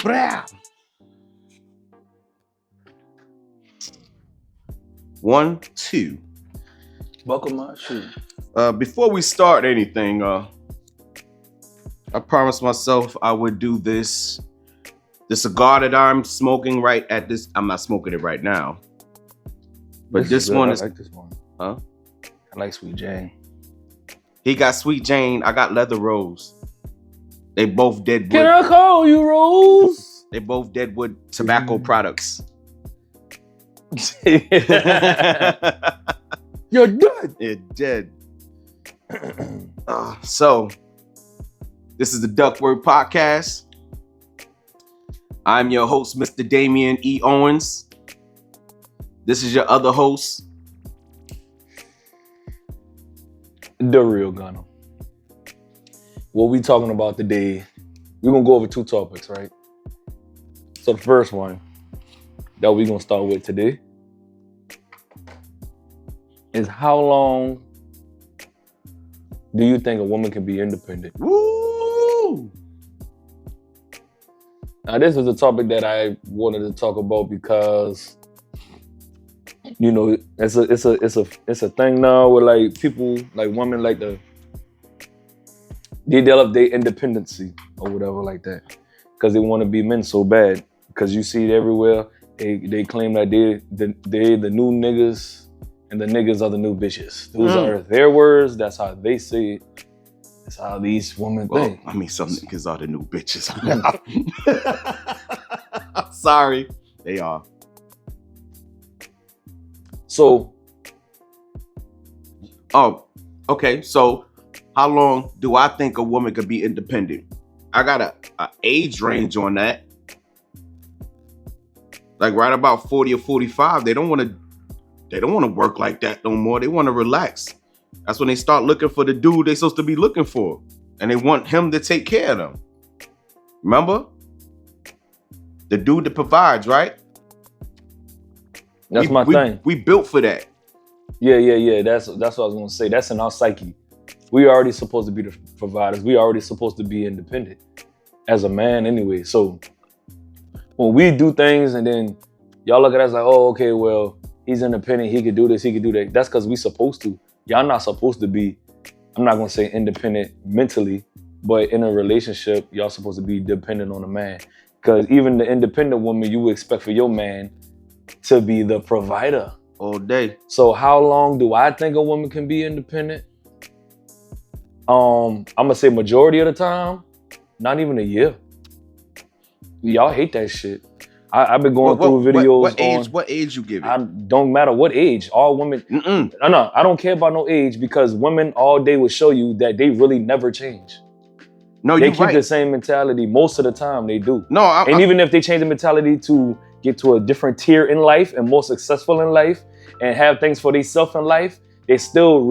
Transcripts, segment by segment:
Blah. 1, 2. Buckle my shoe. Before we start anything, I promised myself I would do this. The cigar that I'm smoking right at this, I'm not smoking it right now. But this one is. I like this one. Huh? I like Sweet Jane. He got Sweet Jane. I got Leather Rose. They both Deadwood. Can I call you Rose? They both Deadwood tobacco products. You're dead. You're dead. So, this is the Ductwork podcast. I'm your host, Mr. Damian E. Owens. This is your other host, The Real Gunner. What we talking about today, we're going to go over two topics, right? So the first one that we're going to start with today is how long do you think a woman can be independent? Woo! Now, this is a topic that I wanted to talk about because, you know, it's a thing now where like people, like women, like they develop their independency or whatever like that because they want to be men so bad. Because you see it everywhere. They claim that they're the new niggas and the niggas are the new bitches. Those are their words. That's how they say it. That's how these women think. I mean, some niggas are the new bitches. I'm sorry. They are. So. Oh, okay. So how long do I think a woman could be independent? I got a age range on that. Like right about 40 or 45, they don't want to work like that no more. They want to relax. That's when they start looking for the dude they're supposed to be looking for. And they want him to take care of them. Remember? The dude that provides, right? That's my thing. We built for that. Yeah. That's what I was gonna say. That's in our psyche. We already supposed to be the providers. We already supposed to be independent as a man anyway. So when we do things and then y'all look at us like, oh, okay, well, he's independent. He could do this. He could do that. That's because we supposed to. Y'all not supposed to be, I'm not going to say independent mentally, but in a relationship, y'all supposed to be dependent on a man. Because even the independent woman, you would expect for your man to be the provider. All day. So how long do I think a woman can be independent? I'm going to say majority of the time, not even a year. Y'all hate that shit. I've been going through videos. What age you give it? Don't matter what age. All women. No, I don't care about no age because women all day will show you that they really never change. No, they keep the same mentality most of the time. They do. No, even if they change the mentality to get to a different tier in life and more successful in life and have things for themselves in life, they still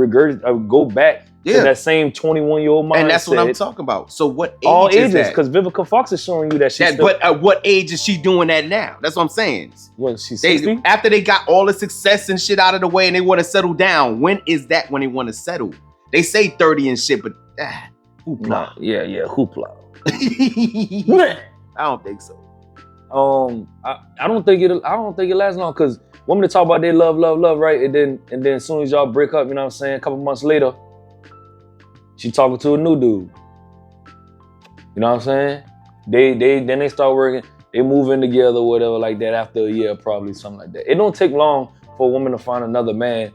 go back to that same 21-year-old mindset. And that's what I'm talking about. So what age all is ages, that? because Vivica Fox is showing you that she's But at what age is she doing that now? That's what I'm saying. What, she's 60? After they got all the success and shit out of the way and they want to settle down, when is that when they want to settle? They say 30 and shit, but hoopla. Nah, yeah, hoopla. I don't think so. I don't think it lasts long because women talk about they love, right? And then as soon as y'all break up, you know what I'm saying, a couple months later, she talking to a new dude. You know what I'm saying? Then they start working, they move in together, whatever like that, after a year, probably something like that. It don't take long for a woman to find another man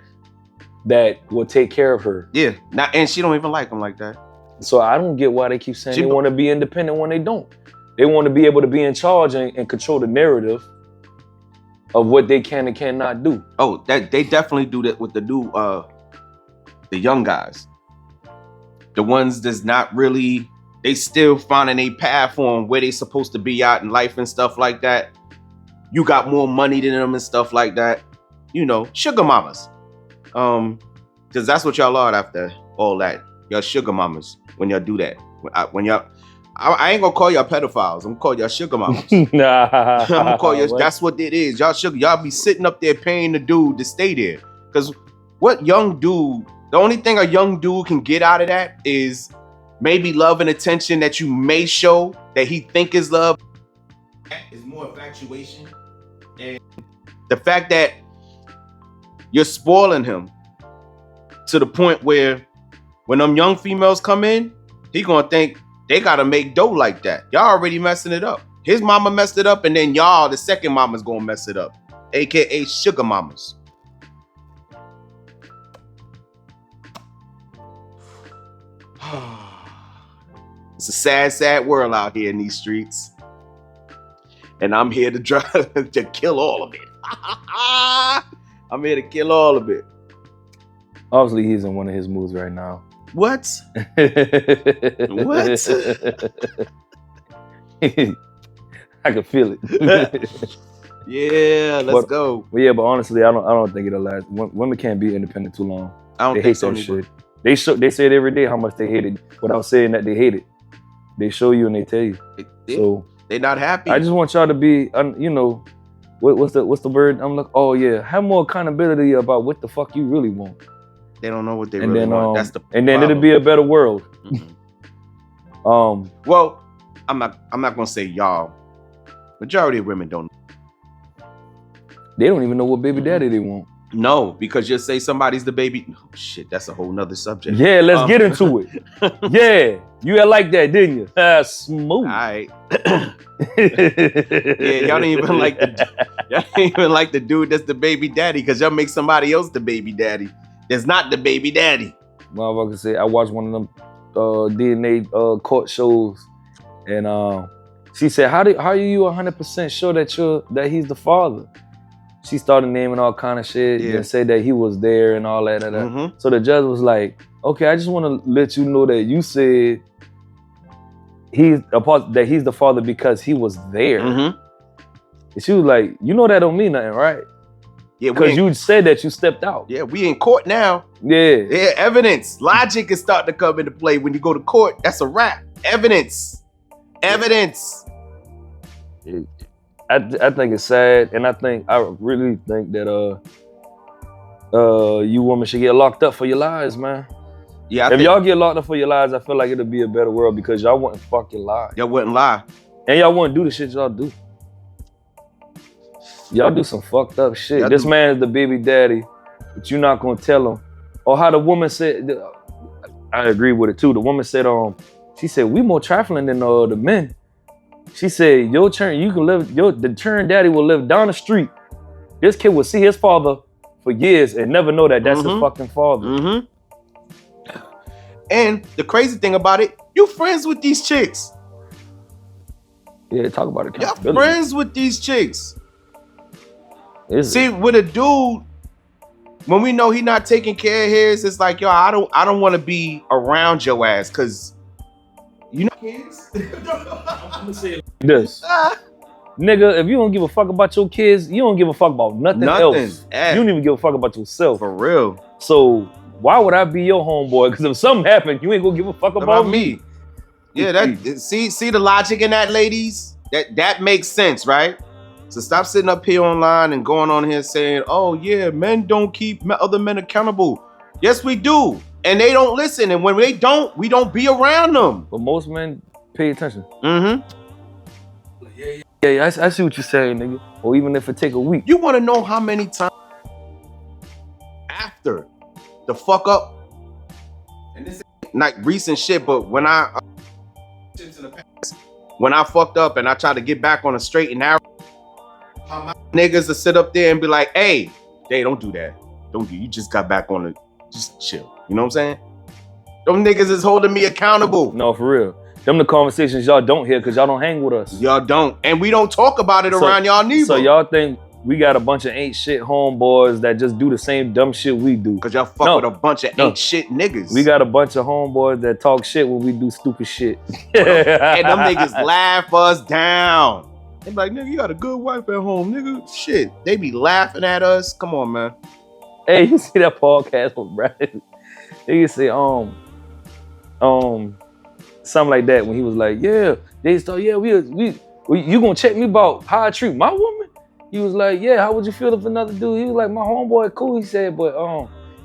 that will take care of her. Yeah. And she don't even like him like that. So I don't get why they keep saying they want to be independent when they don't. They want to be able to be in charge and control the narrative of what they can and cannot do. Oh, that they definitely do that with the young guys. The ones that's not really, they still finding a path on where they supposed to be out in life and stuff like that. You got more money than them and stuff like that. You know, sugar mamas. Because that's what y'all are after all that. Y'all sugar mamas when y'all do that. I ain't gonna call y'all pedophiles. I'm gonna call y'all sugar mamas. Nah. I'm gonna call you. That's what it is. Y'all be sitting up there paying the dude to stay there. Because what young dude? The only thing a young dude can get out of that is maybe love and attention that you may show that he think is love. It's more infatuation. And the fact that you're spoiling him to the point where when them young females come in, he gonna think they gotta make dough like that. Y'all already messing it up. His mama messed it up, and then y'all, the second mama's gonna mess it up. AKA sugar mamas. It's a sad, sad world out here in these streets. And I'm here to drive to kill all of it. I'm here to kill all of it. Obviously, he's in one of his moods right now. What? What? I can feel it. Yeah, let's go. But yeah, but honestly, I don't think it'll last. Women can't be independent too long. I don't they think hate so that either. shit. They say it every day how much they hate it without saying that they hate it. They show you and they tell you. So they're not happy. I just want y'all to be, you know, what's the word? I'm like, oh yeah, have more accountability about what the fuck you really want. They don't know what they really want. That's the and then it'll be a better world. Mm-hmm. Well, I'm not gonna say y'all. Majority of women don't. They don't even know what baby daddy they want. No, because you'll say somebody's the baby. Oh shit, that's a whole nother subject. Yeah, let's get into it. Yeah, you had like that, didn't you? Smooth. All right. Yeah, y'all didn't even like the dude that's the baby daddy because y'all make somebody else the baby daddy. That's not the baby daddy. Motherfucker said I watched one of them DNA court shows, and she said, "How are you 100% sure that he's the father?" She started naming all kind of shit and said that he was there and all that. Mm-hmm. So the judge was like, "Okay, I just want to let you know that you said that he's the father because he was there." Mm-hmm. And she was like, "You know that don't mean nothing, right?" Yeah, because you said that you stepped out. Yeah, we in court now. Yeah. Yeah, evidence. Logic is starting to come into play when you go to court. That's a wrap. Evidence. Evidence. I think it's sad, and I really think that you women should get locked up for your lies, man. Yeah. If y'all get locked up for your lies, I feel like it'll be a better world because y'all wouldn't fucking lie. Y'all wouldn't lie. And y'all wouldn't do the shit y'all do. Y'all do some fucked up shit. This man is the baby daddy, but you're not gonna tell him. Or how the woman said, I agree with it too. The woman said, she said, we more trifling than the men. She said, the churn daddy will live down the street. This kid will see his father for years and never know that that's his fucking father. Mm-hmm. And the crazy thing about it, you friends with these chicks. Yeah, talk about it. Y'all friends with these chicks. See, it? with a dude, when we know he not taking care of his, it's like, yo, I don't want to be around your ass because you know kids. I'm gonna say it like this. Nigga, if you don't give a fuck about your kids, you don't give a fuck about nothing else. You don't even give a fuck about yourself. For real. So why would I be your homeboy? Because if something happened, you ain't gonna give a fuck about me. Yeah, that see the logic in that, ladies? That makes sense, right? So stop sitting up here online and going on here saying, oh yeah, men don't keep other men accountable. Yes, we do. And they don't listen. And when we don't be around them. But most men pay attention. Mm-hmm. Yeah, I see what you're saying, nigga. Or even if it take a week. You want to know how many times after the fuck up, and this ain't like recent shit, but when I fucked up and I tried to get back on a straight and narrow, how my niggas to sit up there and be like, hey, don't do that. You just got back on it. Just chill. You know what I'm saying? Them niggas is holding me accountable. No, for real. Them the conversations y'all don't hear because y'all don't hang with us. Y'all don't. And we don't talk about it around y'all neither. So y'all think we got a bunch of ain't shit homeboys that just do the same dumb shit we do. Because y'all fuck with a bunch of ain't shit niggas. We got a bunch of homeboys that talk shit when we do stupid shit. And them niggas laugh us down. They be like, nigga, you got a good wife at home, nigga. Shit. They be laughing at us. Come on, man. Hey, you see that podcast with Brad? They say, something like that when he was like, yeah, they start, yeah, we you gonna check me about how I treat my woman? He was like, yeah, how would you feel if another dude? He was like, my homeboy, cool. He said, but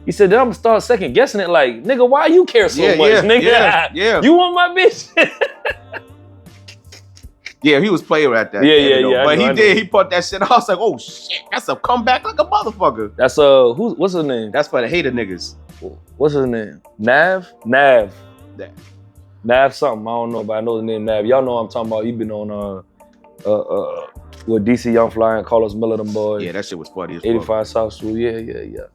he said, then I'm gonna start second guessing it. Like, nigga, why you care so much, nigga? Yeah. You want my bitch? Yeah, he was playing at that. Yeah. But he put that shit. I was like, oh shit, that's a comeback like a motherfucker. That's what's his name? That's for the hater niggas. What's his name? Nav something. I don't know, but I know the name Nav. Y'all know what I'm talking about. He been on with DC Young Fly and Carlos Miller, them boys. Yeah, that shit was funny as fuck. 85 South Street. Yeah.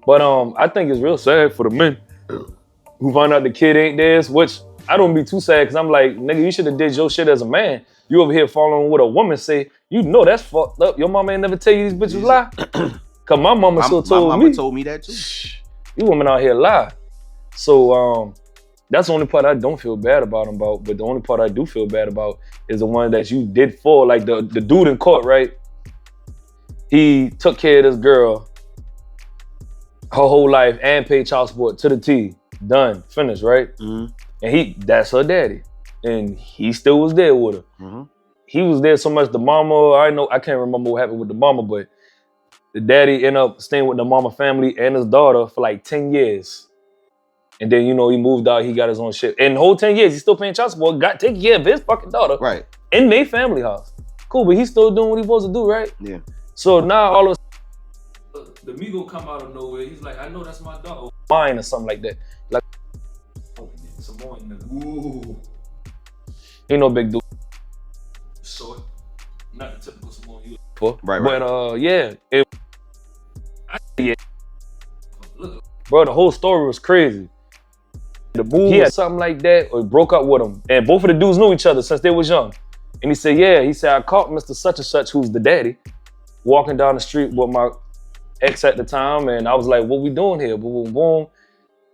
But I think it's real sad for the men who find out the kid ain't theirs, which I don't be too sad because I'm like, nigga, you should have did your shit as a man. You over here following what a woman say, you know that's fucked up. Your mama ain't never tell you these bitches lie. Cause my mama still told me. My mama told me that too. You women out here lie. So that's the only part I don't feel bad about him about. But the only part I do feel bad about is the one that you did for, like the dude in court, right? He took care of this girl her whole life and paid child support to the T. Done, finished, right? Mm-hmm. And that's her daddy. And he still was there with her. Mm-hmm. He was there so much, the mama, I can't remember what happened with the mama, but the daddy ended up staying with the mama family and his daughter for like 10 years. And then, he moved out, he got his own shit. And the whole 10 years, he's still paying child support, taking care of his fucking daughter. Right. In their family house. Cool, but he's still doing what he's supposed to do, right? Yeah. So now all of a sudden, the Migo come out of nowhere. He's like, I know that's my daughter. Mine or something like that. Like, Samoan nigga. Ooh. Ain't no big dude. Short. Not the typical Samoan you for. Right. But yeah. Bro, the whole story was crazy. The move, he had something like that, or broke up with him. And both of the dudes knew each other since they was young. And he said, I caught Mr. Such and Such, who's the daddy, walking down the street with my ex at the time. And I was like, what we doing here? Boom, boom, boom.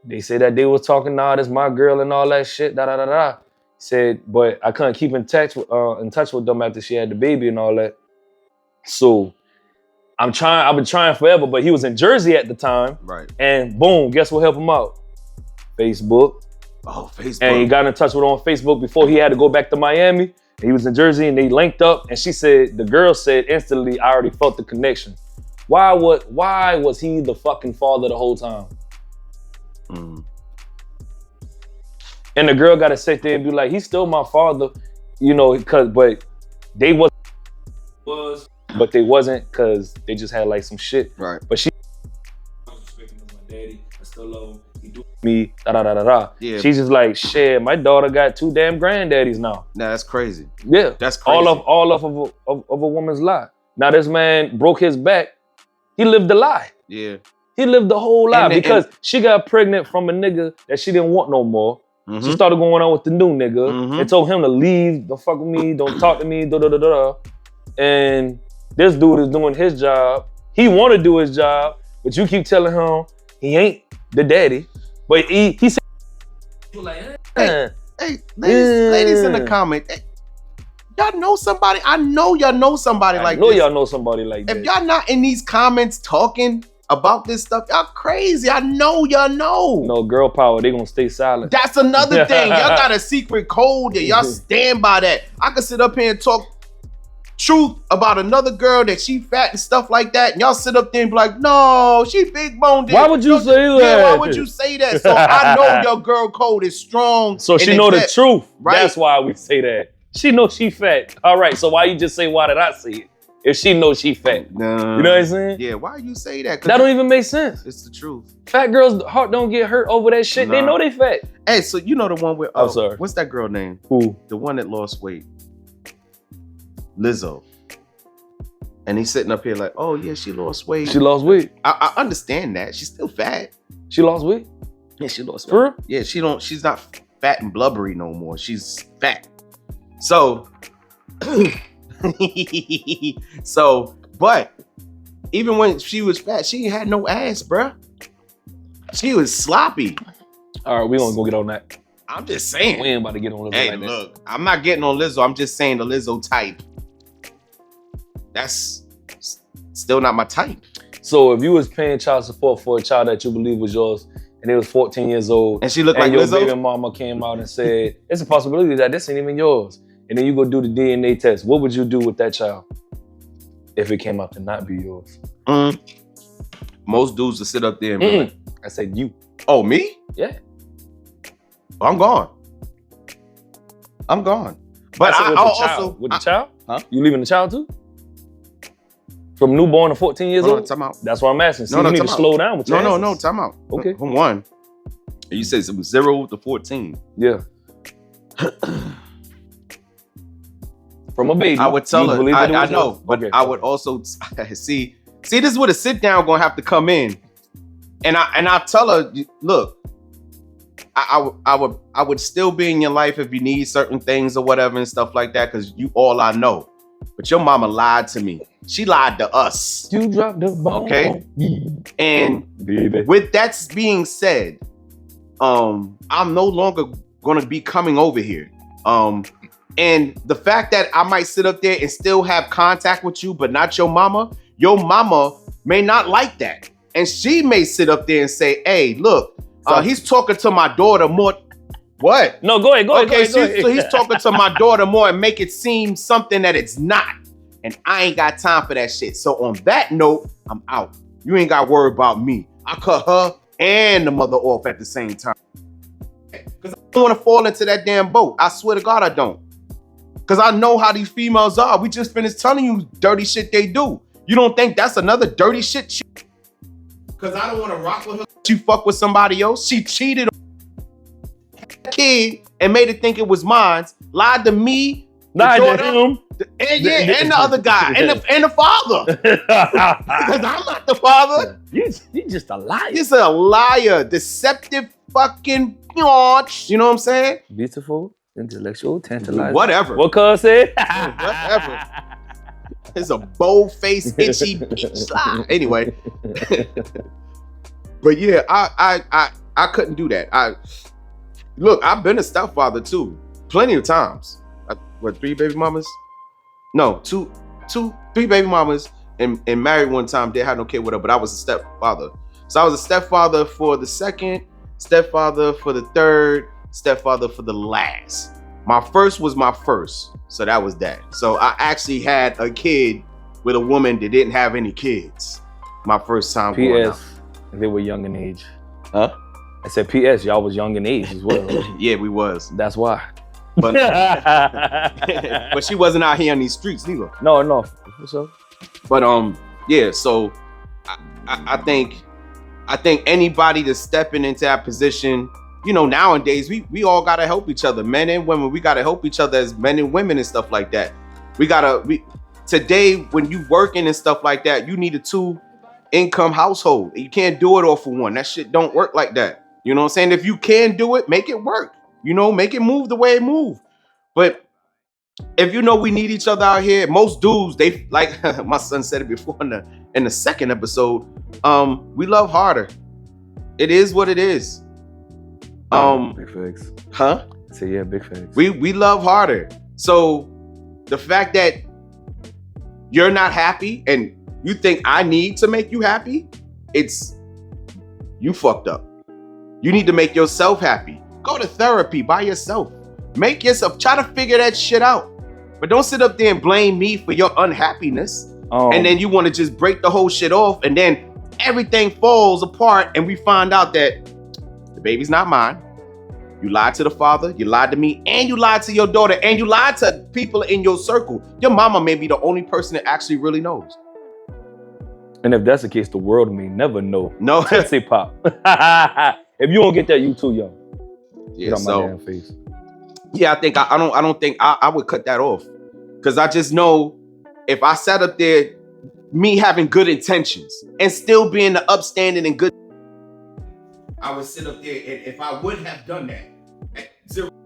They said that they was talking, nah, this my girl and all that shit, He said, but I couldn't keep in touch with them after she had the baby and all that. So I've been trying forever, but he was in Jersey at the time. Right. And boom, guess what helped him out? Facebook. Oh, Facebook. And he got in touch with her on Facebook before he had to go back to Miami. And he was in Jersey and they linked up. And the girl said instantly, I already felt the connection. Why was he the fucking father the whole time? Mm. And the girl got to sit there and be like, he's still my father, but they wasn't because they just had like some shit. Right. But she was respecting my daddy. I still love him. He do me. Yeah. She's just like, shit. My daughter got 2 damn granddaddies now. Nah, that's crazy. Yeah, that's crazy. All of a woman's lie. Now this man broke his back. He lived a lie. Yeah. He lived the whole lie because she got pregnant from a nigga that she didn't want no more. Mm-hmm. She started going on with the new nigga and told him to leave, don't fuck with me, don't talk to me, And this dude is doing his job. He want to do his job, but you keep telling him he ain't the daddy. But he said, hey, ladies in the comment, hey, y'all know somebody? I know y'all know somebody like this. Y'all know somebody like that. If y'all not in these comments talking about this stuff, y'all crazy. I know y'all know. No, girl power, they gonna stay silent. That's another thing. Y'all got a secret code that y'all stand by that. I can sit up here and talk truth about another girl that she fat and stuff like that, and y'all sit up there and be like, no, she big boned. Why would you say that? Yeah, why would you say that? So I know your girl code is strong. So she know the truth. Right? That's why we say that. She knows she fat. All right, so why you just say, why did I say it? If she knows she fat. You know what I'm saying? Yeah, why you say that? That don't even make sense. It's the truth. Fat girls' heart don't get hurt over that shit. Nah. They know they fat. Hey, so you know the one with, I'm sorry. What's that girl name? Who? The one that lost weight. Lizzo. And he's sitting up here like, oh yeah, she lost weight. She lost weight. I understand that. She's still fat. She lost weight? Yeah, she lost weight. For real? Yeah, she's not fat and blubbery no more. She's fat. So, but even when she was fat, she had no ass, bruh. She was sloppy. All right, we gonna go get on that. I'm just saying. We ain't about to get on Lizzo hey, like look, that. I'm not getting on Lizzo. I'm just saying the Lizzo type. That's still not my type. So if you was paying child support for a child that you believe was yours, and they was 14 years old, and she looked like your Lizzo, baby mama came out and said, it's a possibility that this ain't even yours. And then you go do the DNA test. What would you do with that child if it came out to not be yours? Most dudes will sit up there and be like, I said you. Oh, me? Yeah. I'm gone. But I with also with the child. Huh? You leaving the child too? From newborn to 14 years old? Time out. That's what I'm asking. See, you need to slow down with your answers. No, time out. Okay. From 1. You said from 0 to 14. Yeah. From a baby. I would tell her, I know, but okay. I would also see, this is where the sit down gonna have to come in. And I tell her, look, I would still be in your life if you need certain things or whatever and stuff like that, because you all I know. But your mama lied to me. She lied to us. You dropped the ball. Okay. And baby. With that being said, I'm no longer gonna be coming over here. And the fact that I might sit up there and still have contact with you, but not your mama may not like that. And she may sit up there and say, hey, look, he's talking to my daughter more. What? No, go ahead. Okay, so he's talking to my daughter more and make it seem something that it's not. And I ain't got time for that shit. So on that note, I'm out. You ain't got to worry about me. I cut her and the mother off at the same time. Because I don't want to fall into that damn boat. I swear to God I don't. Because I know how these females are. We just finished telling you dirty shit they do. You don't think that's another dirty shit? Because I don't want to rock with her. She fuck with somebody else. She cheated on a kid and made it think it was mine. Lied to me. Lied to him. And the other guy. And the father. Because I'm not the father. You're just a liar. He's a liar. Deceptive fucking bitch. You know what I'm saying? Beautiful, intellectual, tantalizing. Whatever. What cuz said? Whatever. It's a bold-faced, itchy bitch slide. Anyway. But yeah, I couldn't do that. Look, I've been a stepfather too. Plenty of times. 3 baby mamas? No, 3 baby mamas and married one time. They had no kid with her, but I was a stepfather. So I was a stepfather for the second, stepfather for the third, stepfather for the last. My first was my first. So that was that. So I actually had a kid with a woman that didn't have any kids. My first time going out. P.S. They were young in age. Huh? I said P.S. Y'all was young in age as well. Yeah, we was. That's why. But, but she wasn't out here on these streets neither. No. What's up? But yeah, so I think anybody that's stepping into that position, you know, nowadays we all gotta help each other, men and women. We gotta help each other as men and women and stuff like that. Today when you working and stuff like that, you need a 2-income household. You can't do it all for one. That shit don't work like that. You know what I'm saying? If you can do it, make it work. You know, make it move the way it move. But if you know we need each other out here, most dudes, they like my son said it before in the second episode. We love harder. It is what it is. Big facts. Huh? I say yeah, big facts. We love harder. So the fact that you're not happy and you think I need to make you happy, it's you fucked up. You need to make yourself happy. Go to therapy by yourself. Make yourself, try to figure that shit out. But don't sit up there and blame me for your unhappiness. And then you want to just break the whole shit off. And then everything falls apart. And we find out that the baby's not mine. You lied to the father. You lied to me. And you lied to your daughter. And you lied to people in your circle. Your mama may be the only person that actually really knows. And if that's the case, the world may never know. No. Say pop. If you don't get that, you too young. Yeah, Get on so my damn face. yeah, I think I don't think I would cut that off, because I just know if I sat up there, me having good intentions and still being the upstanding and good, I would sit up there, and if I would have done that at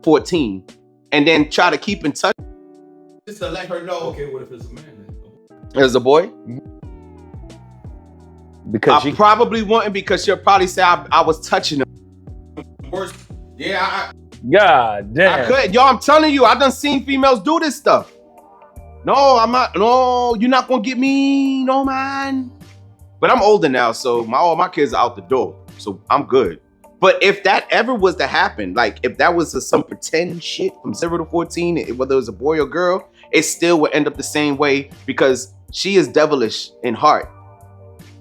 14, and then try to keep in touch, just to let her know. Okay, what if it's a man? As a boy, because I probably wouldn't, because she'll probably say I was touching her. Worst. Yeah, God damn. I could. Yo, I'm telling you, I done seen females do this stuff. No, I'm not. No, you're not gonna get me. No, man. But I'm older now, so all my kids are out the door. So I'm good. But if that ever was to happen, like if that was some pretend shit from 0 to 14, whether it was a boy or girl, it still would end up the same way, because she is devilish in heart.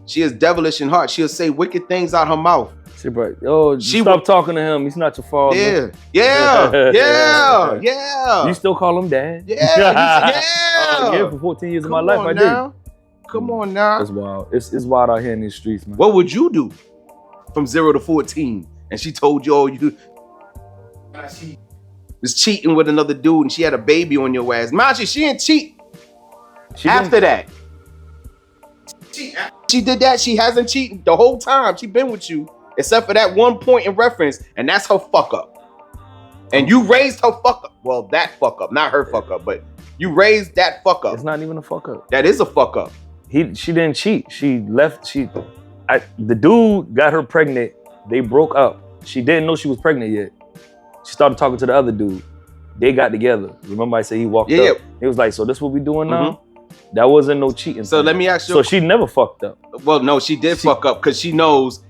She is devilish in heart. She'll say wicked things out her mouth. She brought, yo, stop talking to him. He's not your father. Yeah. You still call him dad? Yeah. For 14 years of my life, I did. Come on now. It's wild. It's wild out here in these streets, man. What would you do from 0 to 14? And she told you, she was cheating with another dude and she had a baby on your ass. Mind you, she didn't cheat. After that. She did that. She hasn't cheated the whole time. She been with you, except for that one point in reference, and that's her fuck up. And you raised her fuck up. Well, that fuck up, not her fuck up, but you raised that fuck up. It's not even a fuck up. That is a fuck up. She didn't cheat. She left. The dude got her pregnant. They broke up. She didn't know she was pregnant yet. She started talking to the other dude. They got together. Remember I said he walked up? He was like, so this what we doing now? That wasn't no cheating. So let me ask you. So she never fucked up. Well, no, she did fuck up because she knows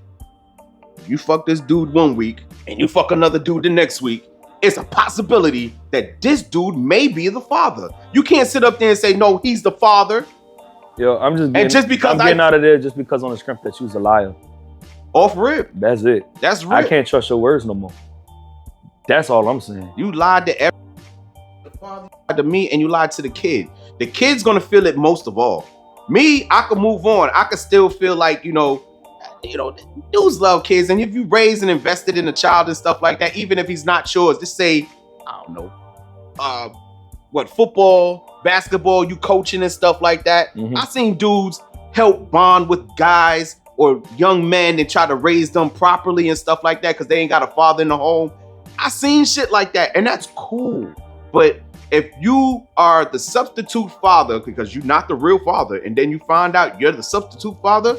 you fuck this dude one week and you fuck another dude the next week. It's a possibility that this dude may be the father. You can't sit up there and say, no, he's the father. Yo, I'm getting out of there just because on the script that she was a liar. Off rip. That's it. That's rip. I can't trust your words no more. That's all I'm saying. You lied to everyone, to me, and you lied to the kid. The kid's gonna feel it most of all. Me, I could move on. I could still feel like, dudes love kids. And if you raised and invested in a child and stuff like that, even if he's not yours, just say, I don't know, football, basketball, you coaching and stuff like that. I seen dudes help bond with guys or young men and try to raise them properly and stuff like that because they ain't got a father in the home. I seen shit like that, and that's cool. But if you are the substitute father because you're not the real father, and then you find out you're the substitute father,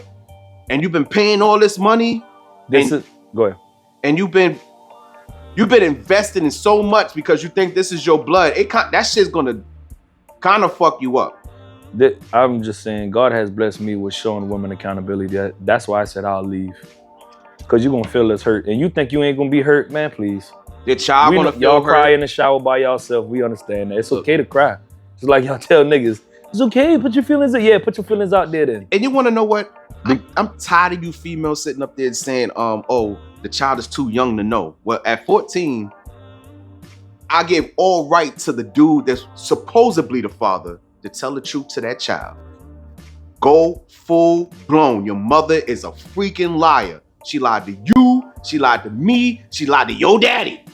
and you've been paying all this money, go ahead. And you've been investing in so much because you think this is your blood. That shit's gonna kind of fuck you up. I'm just saying, God has blessed me with showing women accountability. That's why I said I'll leave, because you're gonna feel this hurt, and you think you ain't gonna be hurt, man. Please. The child gonna feel y'all hurt. Cry in the shower by yourself. We understand that. It's okay to cry. It's like y'all tell niggas, it's okay. Put your feelings out. Yeah, put your feelings out there then. And you want to know what? I'm tired of you females sitting up there saying, oh, the child is too young to know. Well, at 14, I give all right to the dude that's supposedly the father to tell the truth to that child. Go full blown. Your mother is a freaking liar. She lied to you. She lied to me. She lied to your daddy.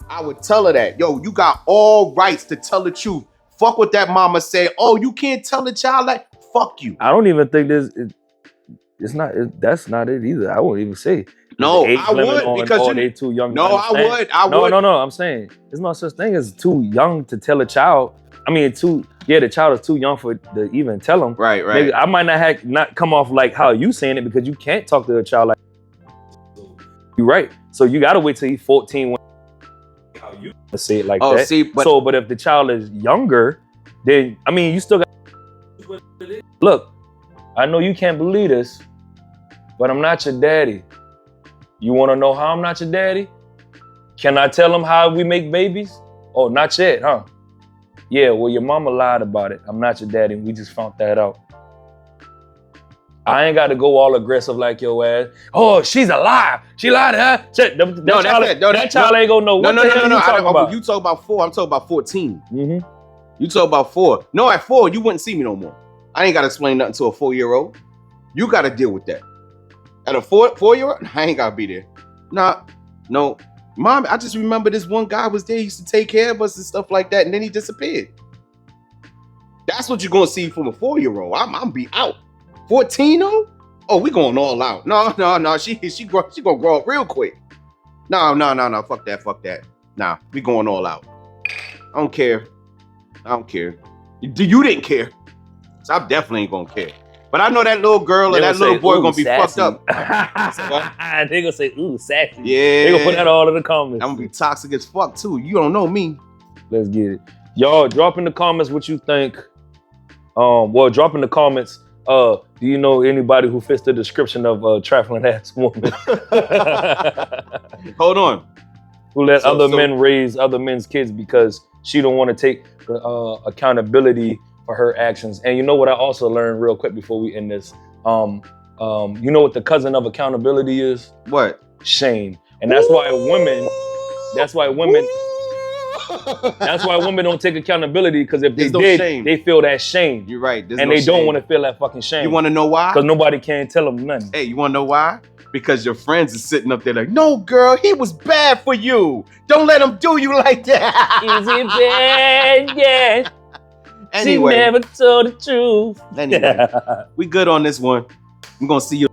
I would tell her that. Yo, you got all rights to tell the truth. Fuck what that mama said. Oh, you can't tell the child that? Fuck you. I don't even think that's not it either. I wouldn't even say. No, I would because they too young. No, I would. No. I'm saying there's no such thing as too young to tell a child. I mean, the child is too young to even tell them. Right. Maybe I might not come off like how you saying it because you can't talk to a child like. You're right. So you gotta wait till he's 14 when how you say it like that. But if the child is younger, then I mean you still got. Look, I know you can't believe this, but I'm not your daddy. You want to know how I'm not your daddy? Can I tell him how we make babies? Oh, not yet, huh? Yeah, well, your mama lied about it. I'm not your daddy. We just found that out. I ain't got to go all aggressive like your ass. Oh, she's a liar. She lied to her. That child ain't gonna know what the hell you talking about. You talk about 4. I'm talking about 14. You talk about 4. No, at 4, you wouldn't see me no more. I ain't got to explain nothing to a 4-year-old. You got to deal with that. At a 4-year-old, I ain't got to be there. No. Mom, I just remember this one guy was there. He used to take care of us and stuff like that. And then he disappeared. That's what you're going to see from a 4-year-old. I'm be out. 14 though? Oh, we going all out. No. She gonna grow up real quick. No. Fuck that. Nah, we going all out. I don't care. You didn't care. So I definitely ain't gonna care. But I know that little girl and that little boy gonna be sassy. fucked up. They gonna say, ooh, sassy. Yeah. They gonna put that all in the comments. I'm gonna be toxic as fuck too. You don't know me. Let's get it. Y'all, drop in the comments what you think. Drop in the comments. Do you know anybody who fits the description of a trifling ass woman? Hold on. Who let other men raise other men's kids because she don't want to take accountability for her actions. And you know what I also learned real quick before we end this? You know what the cousin of accountability is? What? Shame. And that's why women don't take accountability, because if they did, shame. they feel that shame. You're right. And they don't want to feel that fucking shame. You want to know why? Because nobody can tell them nothing. Hey, you want to know why? Because your friends are sitting up there like, no, girl, he was bad for you. Don't let him do you like that. Is it bad? Yeah. Anyway. She never told the truth. Anyway, we good on this one. I'm going to see you.